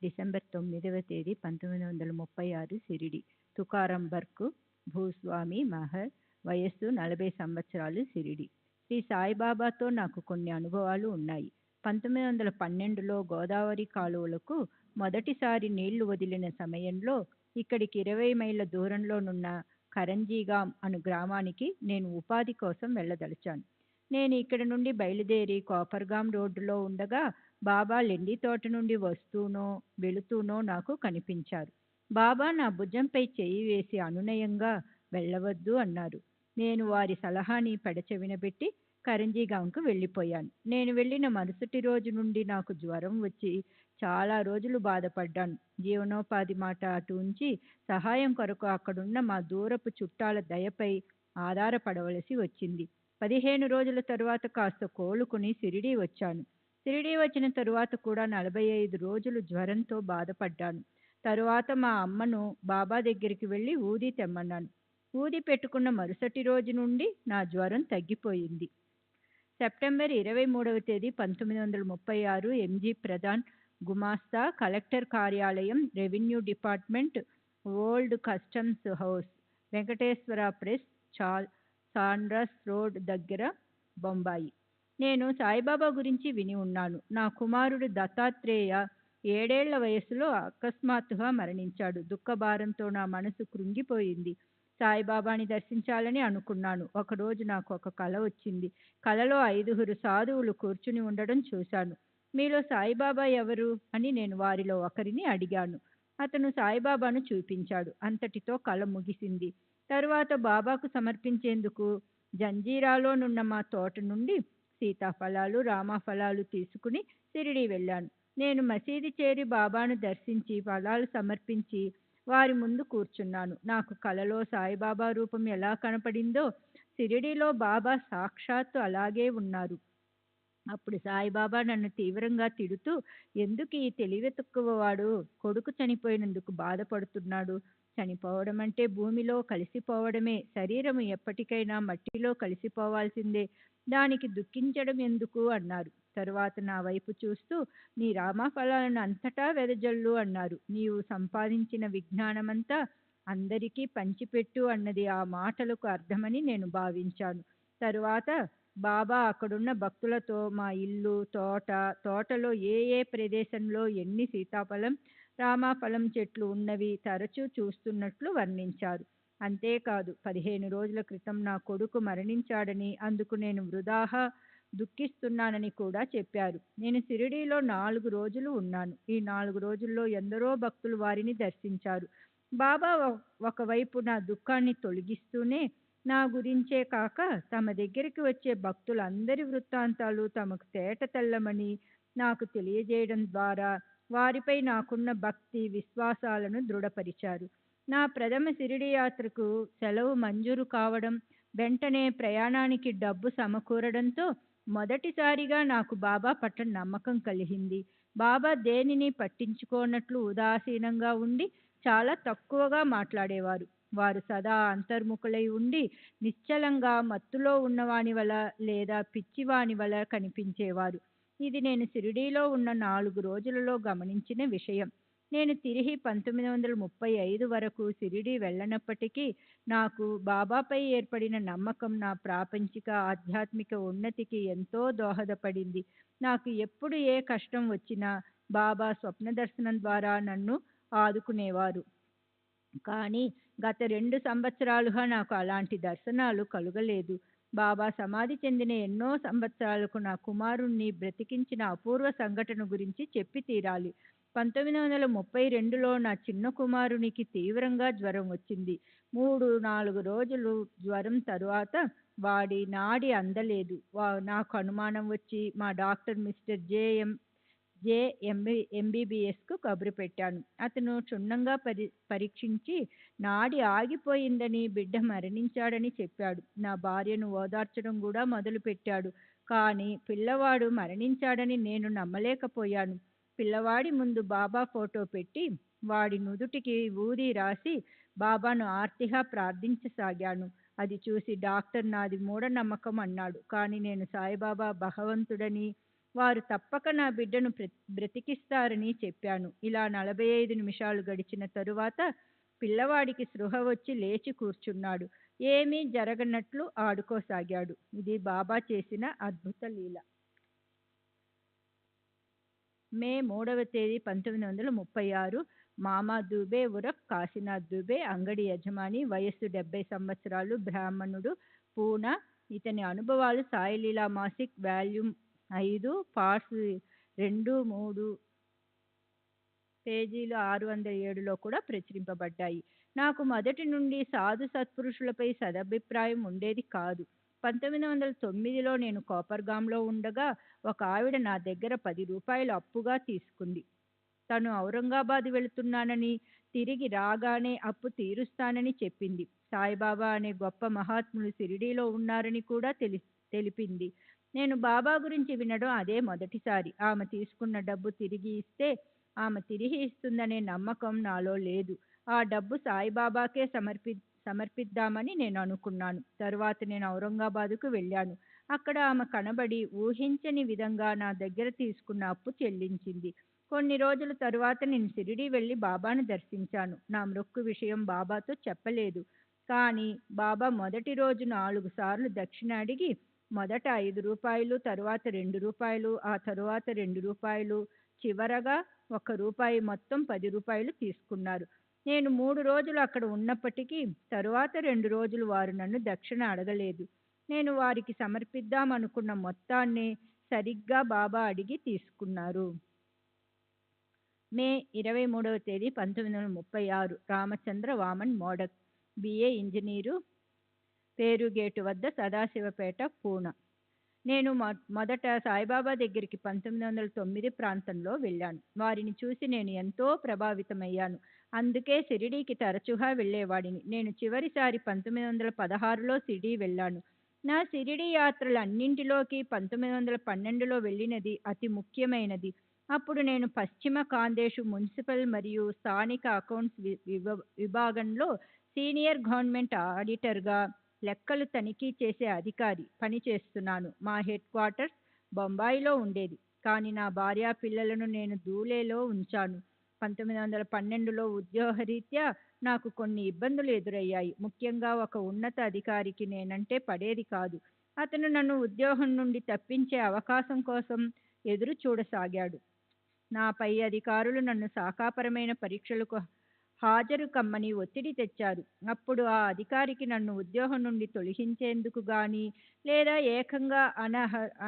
డిసెంబర్ 9వ తేదీ 1936 షిరిడి. తుకారాం బర్క్, భూస్వామి మహర్, వయస్సు 40 సంవత్సరాలు, షిరిడి. శ్రీ సాయిబాబాతో నాకు కొన్ని అనుభవాలు ఉన్నాయి. 1912లో గోదావరి కాలువలకు మొదటిసారి నీళ్లు వదిలిన సమయంలో ఇక్కడికి 20 మైళ్ళ దూరంలోనున్న కరంజీగాం అను గ్రామానికి నేను ఉపాధి కోసం వెళ్ళదలిచాను. నేను ఇక్కడ నుండి బయలుదేరి కోపర్గాం రోడ్డులో ఉండగా బాబా లెండి తోట నుండి వస్తూనో వెళుతూనో నాకు కనిపించారు. బాబా నా భుజంపై చేయి వేసి అనునయంగా వెళ్ళవద్దు అన్నారు. నేను వారి సలహాని పెడచెవినబెట్టి కరంజీగాంకు వెళ్ళిపోయాను. నేను వెళ్ళిన మరుసటి రోజు నుండి నాకు జ్వరం వచ్చి చాలా రోజులు బాధపడ్డాను. జీవనోపాధి మాట అటు ఉంచి సహాయం కొరకు అక్కడున్న మా దూరపు చుట్టాల దయపై ఆధారపడవలసి వచ్చింది. 15 రోజుల తరువాత కాస్త కోలుకుని షిరిడీ వచ్చాను. షిరిడీ వచ్చిన తరువాత కూడా 45 రోజులు జ్వరంతో బాధపడ్డాను. తరువాత మా అమ్మను బాబా దగ్గరికి వెళ్ళి ఊది తెమ్మన్నాను. ఊది పెట్టుకున్న మరుసటి రోజు నుండి నా జ్వరం తగ్గిపోయింది. సెప్టెంబర్ 23వ తేదీ 1936 ఎంజీ ప్రధాన్, గుమాస్తా, కలెక్టర్ కార్యాలయం, revenue department, old customs house, Venkateswara press, Sandhurst road దగ్గర, బొంబాయి. నేను సాయిబాబా గురించి విని ఉన్నాను. నా కుమారుడు దత్తాత్రేయ 7 ఏళ్ల వయసులో అకస్మాత్తుగా మరణించాడు. దుఃఖభారంతో నా మనసు కృంగిపోయింది. సాయిబాబాని దర్శించాలని అనుకున్నాను. ఒకరోజు నాకు ఒక కల వచ్చింది. కలలో 5 సాధువులు కూర్చుని ఉండడం చూశాను. మీలో సాయిబాబా ఎవరు అని నేను వారిలో ఒకరిని అడిగాను. అతను సాయిబాబాను చూపించాడు. అంతటితో కల ముగిసింది. తరువాత బాబాకు సమర్పించేందుకు జంజీరాలోనున్న మా తోట నుండి సీతాఫలాలు, రామఫలాలు తీసుకుని షిరిడీ వెళ్ళాను. నేను మసీదు చేరి బాబాను దర్శించి ఫలాలు సమర్పించి వారి ముందు కూర్చున్నాను. నాకు కలలో సాయిబాబా రూపం ఎలా కనపడిందో షిరిడీలో బాబా సాక్షాత్తు అలాగే ఉన్నారు. అప్పుడు సాయిబాబా నన్ను తీవ్రంగా తిడుతూ, ఎందుకు ఈ తెలివి తక్కువవాడు కొడుకు చనిపోయినందుకు బాధపడుతున్నాడు? చనిపోవడం అంటే భూమిలో కలిసిపోవడమే. శరీరం ఎప్పటికైనా మట్టిలో కలిసిపోవాల్సిందే. దానికి దుఃఖించడం ఎందుకు అన్నారు. తరువాత నా వైపు చూస్తూ, నీ రామఫలాలను అంతటా వెదజల్లు అన్నారు. నీవు సంపాదించిన విజ్ఞానమంతా అందరికీ పంచిపెట్టు అన్నది ఆ మాటలకు అర్థమని నేను భావించాను. తరువాత బాబా అక్కడున్న భక్తులతో మా ఇల్లు, తోటలో ఏ ప్రదేశంలో ఎన్ని సీతాఫలం, రామఫలం చెట్లు ఉన్నవి తరచూ చూస్తున్నట్లు వర్ణించారు. అంతేకాదు 15 రోజుల క్రితం నా కొడుకు మరణించాడని, అందుకు నేను వృధాగా దుఃఖిస్తున్నానని కూడా చెప్పారు. నేను షిరిడీలో 4 రోజులు ఉన్నాను. ఈ 4 రోజుల్లో ఎందరో భక్తులు వారిని దర్శించారు. బాబా ఒకవైపు నా దుఃఖాన్ని తొలగిస్తూనే నా గురించే కాక తమ దగ్గరికి వచ్చే భక్తులందరి వృత్తాంతాలు తమకు తేట తెల్లమని నాకు తెలియజేయడం ద్వారా వారిపై నాకున్న భక్తి విశ్వాసాలను దృఢపరిచారు. నా ప్రథమ షిరిడీ యాత్రకు సెలవు మంజూరు కావడం, వెంటనే ప్రయాణానికి డబ్బు సమకూరడంతో మొదటిసారిగా నాకు బాబా పట్ల నమ్మకం కలిగింది. బాబా దేనిని పట్టించుకోనట్లు ఉదాసీనంగా ఉండి చాలా తక్కువగా మాట్లాడేవారు. వారు సదా అంతర్ముఖులై ఉండి నిశ్చలంగా మత్తులో ఉన్నవాని వల లేదా పిచ్చివాని వల కనిపించేవారు. ఇది నేను షిరిడీలో ఉన్న 4 రోజులలో గమనించిన విషయం. నేను తిరిగి 1935 వరకు షిరిడీ వెళ్ళనప్పటికీ నాకు బాబాపై ఏర్పడిన నమ్మకం నా ప్రాపంచిక ఆధ్యాత్మిక ఉన్నతికి ఎంతో దోహదపడింది. నాకు ఎప్పుడు ఏ కష్టం వచ్చినా బాబా స్వప్న దర్శనం ద్వారా నన్ను ఆదుకునేవారు. కానీ గత 2 సంవత్సరాలుగా నాకు అలాంటి దర్శనాలు కలుగలేదు. బాబా సమాధి చెందిన ఎన్నో సంవత్సరాలకు నా కుమారుణ్ణి బ్రతికించిన అపూర్వ సంఘటన గురించి చెప్పి తీరాలి. 1932లో నా చిన్న కుమారునికి తీవ్రంగా జ్వరం వచ్చింది. 3-4 రోజులు జ్వరం తరువాత వాడి నాడి అందలేదు. నాకు అనుమానం వచ్చి మా డాక్టర్ మిస్టర్ ఎంబీబీఎస్కు కబురు పెట్టాను. అతను క్షుణ్ణంగా పరీక్షించి నాడి ఆగిపోయిందని, బిడ్డ మరణించాడని చెప్పాడు. నా భార్యను ఓదార్చడం కూడా మొదలుపెట్టాడు. కానీ పిల్లవాడు మరణించాడని నేను నమ్మలేకపోయాను. పిల్లవాడి ముందు బాబా ఫోటో పెట్టి వాడి నుదుటికి ఊది రాసి బాబాను ఆర్తిగా ప్రార్థించసాగాను. అది చూసి డాక్టర్ నాది మూఢనమ్మకం అన్నాడు. కానీ నేను సాయిబాబా భగవంతుడని, వారు తప్పక నా బిడ్డను బ్రతికిస్తారని చెప్పాను. ఇలా 45 నిమిషాలు గడిచిన తరువాత పిల్లవాడికి స్పృహ వచ్చి లేచి కూర్చున్నాడు. ఏమీ జరగనట్లు ఆడుకోసాగాడు. ఇది బాబా చేసిన అద్భుత లీల. మే 3వ తేదీ 1936 మామా దుబే ఉరఫ్ కాశీనాథ్ దుబే, అంగడి యజమాని, వయస్సు 70 సంవత్సరాలు, బ్రాహ్మణుడు, పూనా. ఇతని అనుభవాలు సాయిలీలా మాసిక్ వాల్యూమ్ 5 పార్ట్స్ 2-3 పేజీలు 607లో కూడా ప్రచురింపబడ్డాయి. నాకు మొదటి నుండి సాధు సత్పురుషులపై సదభిప్రాయం ఉండేది కాదు. 1909లో నేను కోపర్గాంలో ఉండగా ఒక ఆవిడ నా దగ్గర 10 రూపాయలు అప్పుగా తీసుకుంది. తను ఔరంగాబాద్ వెళుతున్నానని, తిరిగి రాగానే అప్పు తీరుస్తానని చెప్పింది. సాయిబాబా అనే గొప్ప మహాత్ములు షిరిడీలో ఉన్నారని కూడా తెలిపింది. నేను బాబా గురించి వినడం అదే మొదటిసారి. ఆమె తీసుకున్న డబ్బు తిరిగి ఇస్తే ఆమె తిరిగి ఇస్తుందనే నమ్మకం నాలో లేదు. ఆ డబ్బు సాయిబాబాకే సమర్పిద్దామని నేను అనుకున్నాను. తరువాత నేను ఔరంగాబాదుకు వెళ్ళాను. అక్కడ ఆమె కనబడి ఊహించని విధంగా నా దగ్గర తీసుకున్న అప్పు చెల్లించింది. కొన్ని రోజుల తరువాత నేను షిరిడీ వెళ్ళి బాబాను దర్శించాను. నా మొక్కు విషయం బాబాతో చెప్పలేదు. కానీ బాబా మొదటి రోజు 4 సార్లు దక్షిణ అడిగి మొదట 5 రూపాయలు, తరువాత 2 రూపాయలు, ఆ తరువాత 2 రూపాయలు, చివరగా 1 రూపాయి, మొత్తం 10 రూపాయలు తీసుకున్నారు. నేను 3 రోజులు అక్కడ ఉన్నప్పటికీ తరువాత 2 రోజులు వారు నన్ను దక్షిణ అడగలేదు. నేను వారికి సమర్పిద్దామనుకున్న మొత్తాన్నే సరిగ్గా బాబా అడిగి తీసుకున్నారు. మే 23వ తేదీ 1936 రామచంద్ర వామన్ మోడక్, బిఏ ఇంజనీరు, పేరుగేటు వద్ద సదాశివపేట, పూనా. నేను మొదట సాయిబాబా దగ్గరికి 1909 ప్రాంతంలో వెళ్ళాను. వారిని చూసి నేను ఎంతో ప్రభావితమయ్యాను. అందుకే షిరిడీకి తరచుగా వెళ్ళేవాడిని. నేను చివరిసారి 1916లో షిరిడీ వెళ్ళాను. నా షిరిడీ యాత్రలన్నింటిలోకి 1912లో వెళ్ళినది అతి ముఖ్యమైనది. అప్పుడు నేను పశ్చిమ ఖాందేశు మున్సిపల్ మరియు స్థానిక అకౌంట్స్ విభాగంలో సీనియర్ గవర్నమెంట్ ఆడిటర్గా, లెక్కలు తనిఖీ చేసే అధికారి పని చేస్తున్నాను. మా హెడ్ క్వార్టర్స్ బొంబాయిలో ఉండేది. కానీ నా భార్యా పిల్లలను నేను ధూలేలో ఉంచాను. 1912లో ఉద్యోగరీత్యా నాకు కొన్ని ఇబ్బందులు ఎదురయ్యాయి. ముఖ్యంగా ఒక ఉన్నత అధికారికి నేనంటే పడేది కాదు. అతను నన్ను ఉద్యోగం నుండి తప్పించే అవకాశం కోసం ఎదురు చూడసాగాడు. నా పై అధికారులు నన్ను శాఖాపరమైన పరీక్షలకు హాజరు కమ్మని ఒత్తిడి తెచ్చారు. అప్పుడు ఆ అధికారికి నన్ను ఉద్యోగం నుండి తొలగించేందుకు గాని లేదా ఏకంగా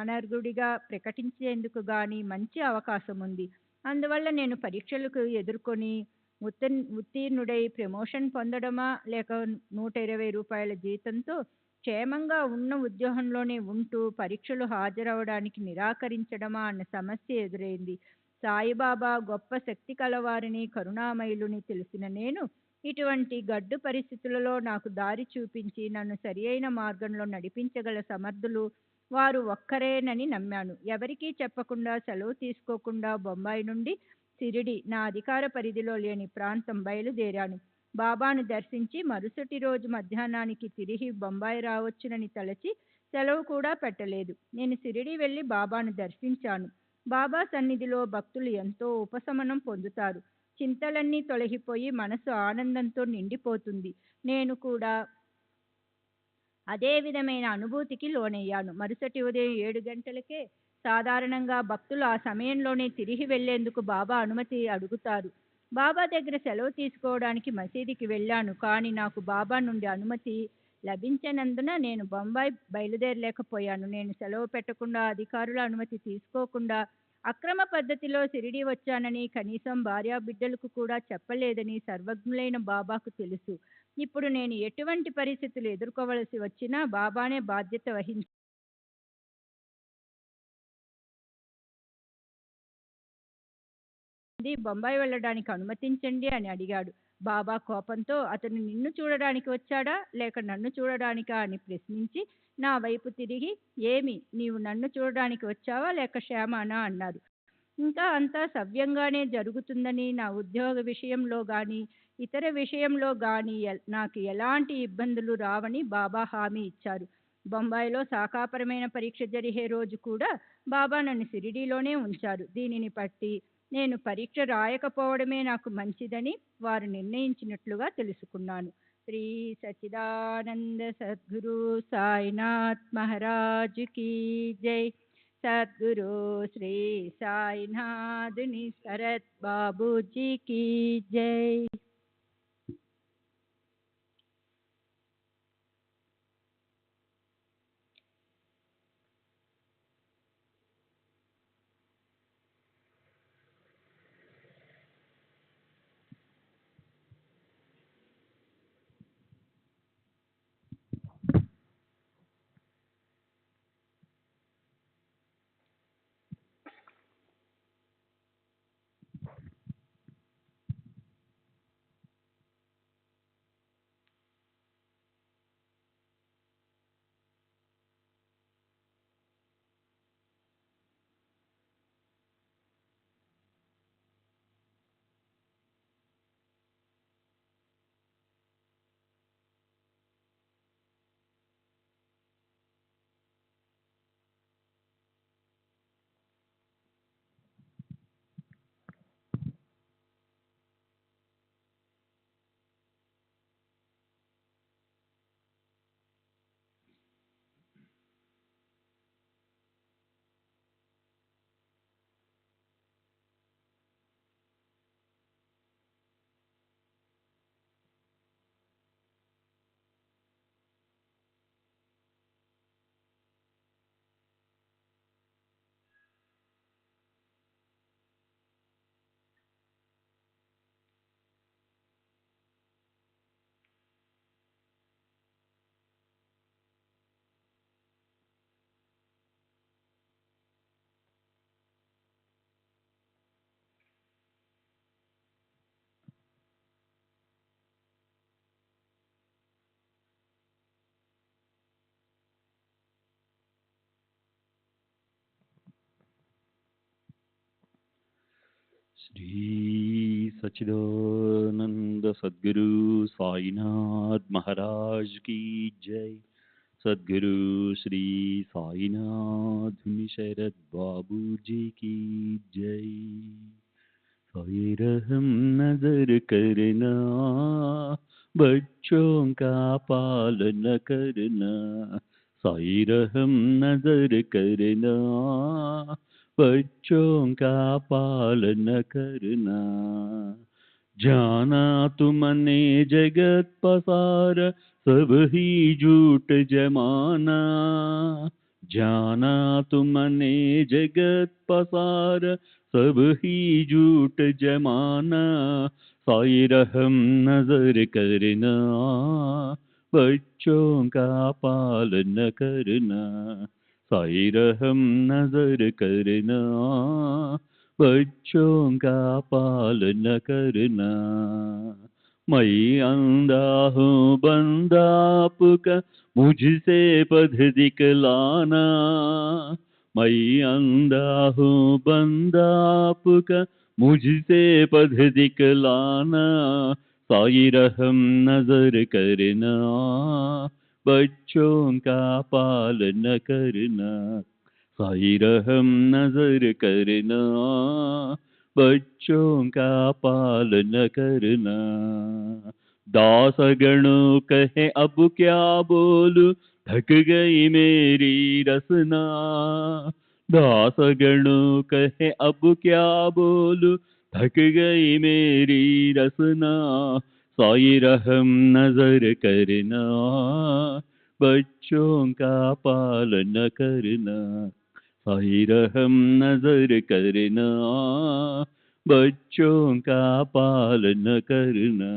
అనర్హుడిగా ప్రకటించేందుకు గాని మంచి అవకాశం ఉంది. అందువల్ల నేను పరీక్షలకు ఎదుర్కొని ఉత్తీర్ణుడై ప్రమోషన్ పొందడమా లేక 120 రూపాయల జీతంతో క్షేమంగా ఉన్న ఉద్యోగంలోనే ఉంటూ పరీక్షలు హాజరవడానికి నిరాకరించడమా అన్న సమస్య ఎదురైంది. సాయిబాబా గొప్ప శక్తి కలవారిని, కరుణామయులని తెలిసిన నేను ఇటువంటి గడ్డు పరిస్థితులలో నాకు దారి చూపించి నన్ను సరియైన మార్గంలో నడిపించగల సమర్థులు వారు ఒక్కరేనని నమ్మాను. ఎవరికీ చెప్పకుండా, సెలవు తీసుకోకుండా బొంబాయి నుండి సిరిడి నా అధికార పరిధిలో లేని ప్రాంతం బయలుదేరాను. బాబాను దర్శించి మరుసటి రోజు మధ్యాహ్నానికి తిరిగి బొంబాయి రావచ్చునని తలచి సెలవు కూడా పెట్టలేదు. నేను సిరిడి వెళ్ళి బాబాను దర్శించాను. బాబా సన్నిధిలో భక్తులు ఎంతో ఉపశమనం పొందుతారు. చింతలన్నీ తొలగిపోయి మనసు ఆనందంతో నిండిపోతుంది. నేను కూడా అదే విధమైన అనుభూతికి లోనయ్యాను. మరుసటి ఉదయం 7 గంటలకే సాధారణంగా భక్తులు ఆ సమయంలోనే తిరిగి వెళ్లేందుకు బాబా అనుమతి అడుగుతారు. బాబా దగ్గర సెలవు తీసుకోవడానికి మసీదుకి వెళ్ళాను. కానీ నాకు బాబా నుండి అనుమతి లభించనందున నేను బొంబాయి బయలుదేరలేకపోయాను. నేను సెలవు పెట్టకుండా, అధికారుల అనుమతి తీసుకోకుండా అక్రమ పద్ధతిలో షిరిడీ వచ్చానని, కనీసం భార్యాబిడ్డలకు కూడా చెప్పలేదని సర్వజ్ఞులైన బాబాకు తెలుసు. ఇప్పుడు నేను ఎటువంటి పరిస్థితులు ఎదుర్కోవలసి వచ్చినా బాబానే బాధ్యత వహించి బొంబాయి వెళ్ళడానికి అనుమతించండి అని అడిగాడు. బాబా కోపంతో అతను నిన్ను చూడడానికి వచ్చాడా లేక నన్ను చూడడానికా అని ప్రశ్నించి నా వైపు తిరిగి, ఏమి నీవు నన్ను చూడడానికి వచ్చావా లేక క్షేమానా అన్నారు. ఇంకా అంతా సవ్యంగానే జరుగుతుందని, నా ఉద్యోగ విషయంలో కానీ ఇతర విషయంలో కానీ నాకు ఎలాంటి ఇబ్బందులు రావని బాబా హామీ ఇచ్చారు. బొంబాయిలో శాఖాపరమైన పరీక్ష జరిగే రోజు కూడా బాబా నన్ను షిరిడీలోనే ఉంచారు. దీనిని బట్టి నేను పరీక్ష రాయకపోవడమే నాకు మంచిదని వారు నిర్ణయించినట్లుగా తెలుసుకున్నాను. శ్రీ సచ్చిదానంద సద్గురు సాయినాథ్ మహారాజ్ కీ జై. సద్గురు శ్రీ సాయినాథ్ నిసరత్ బాబూజీ కీ జై. श्री सच्चिदानंद सद्गुरु साईनाथ महाराज की जय. सद्गुरु श्री साईनाथ शरद बाबू जी की जय. साई रहम नजर करना, बच्चों का पालन करना. साई रहम नजर करना, बच्चों का पालन करना. जाना तुमने जगत पसार, सब ही झूठ जमाना. जाना तुमने जगत पसार, सब ही झूठ जमाना. साई रहम नजर करना, बच्चों का पालन करना. साई रहम नजर करना, बच्चों का पालन करना. मैं अंधा हूँ बंदा आपका, मुझसे पथ दिखलाना. मैं अंधा हूँ बंदा आपका, मुझसे पथ दिखलाना, साई रहम नजर करना, बच्चों का पालन करना, साई रहम नजर करना, बच्चों का पालन करना। दास गणों कहे अब क्या बोलूं, थक गई मेरी रसना। दास गणों कहे अब क्या बोलूं, थक गई मेरी रसना। साई रहम नजर करना, बच्चों का पालन करना, साई रहम नजर करना, बच्चों का पालन करना।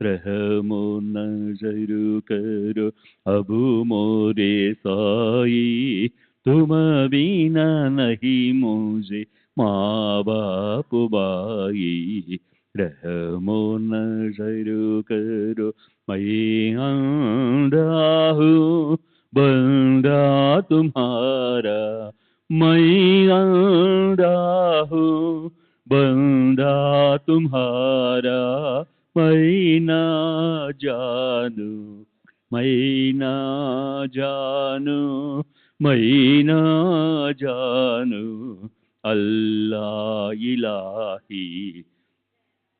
रहमो नजर करो अब मोरे साई, तुम बिना नहीं मुझे माँ बाप भाई। रहमो नजर करो मैं अंधा हूँ बंदा तुम्हारा, मैं अंधा हूँ बंदा तुम्हारा। मैं ना जानू, मैं ना जानू, मैं ना जानू, अल्लाह इलाही।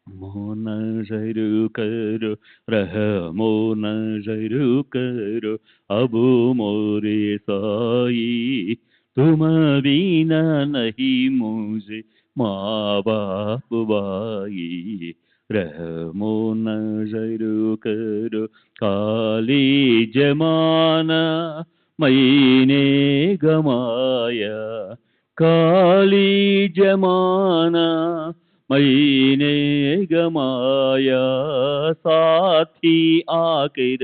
मोन नजर करो, रहमो नजर करो अब मोरे साई, तुम बिना नहीं मुझे माँ बाप भाई। रहमो नजर करो काली जमाना मैंने गमाया, काली जमाना मैंने गमाया। साथी आखिर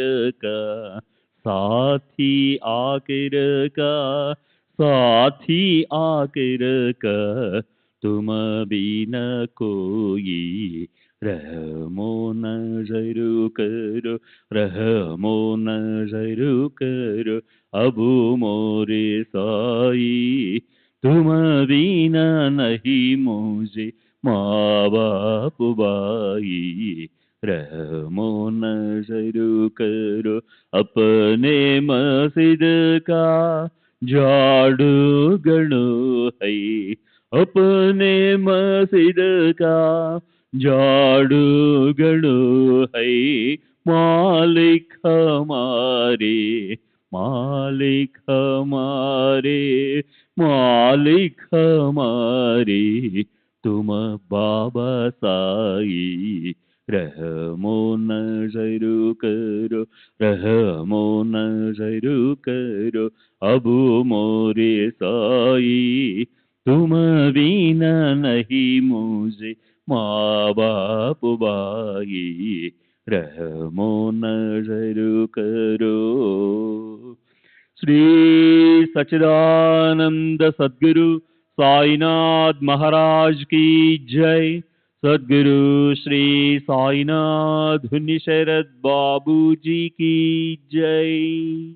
का, साथी आखिर का, साथी आखिर का, तुम बिना कोई। रहमो नजर करो, रहमो नजर करो अब मोरे साई, तुम बिना नहीं मुझे माँ बाप भाई। रहमो नजर करो अपने मस्जिद का झाड़ू गणो है, अपने मस्जिद का झाड़ू गणो है। मालिक हमारे, मालिक हमारे, मालिक हमारे, तुम बाबा साई। रहमो नजर करो, रहमो नजर करो अब मोरे साई, तुम बिना नहीं मुझे माँ बाप भाई। रहमो नजर करो। श्री सच्चिदानंद सद्गुरु साईनाथ महाराज की जय। सद्गुरु श्री साईनाथ धुनी शरद बाबू जी की जय।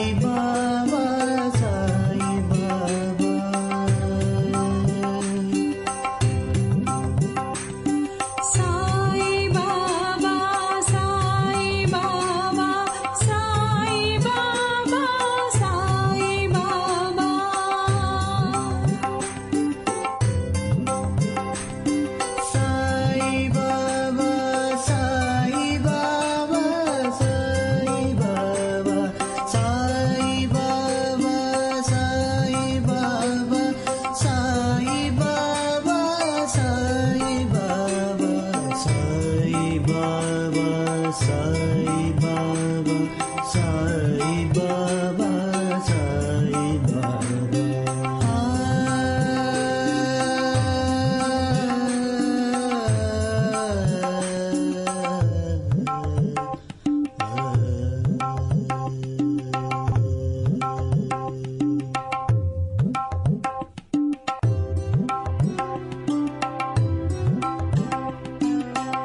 సాయి బాబా సాయి బాబా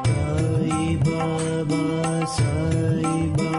సాయి బాబా సాయి బాబా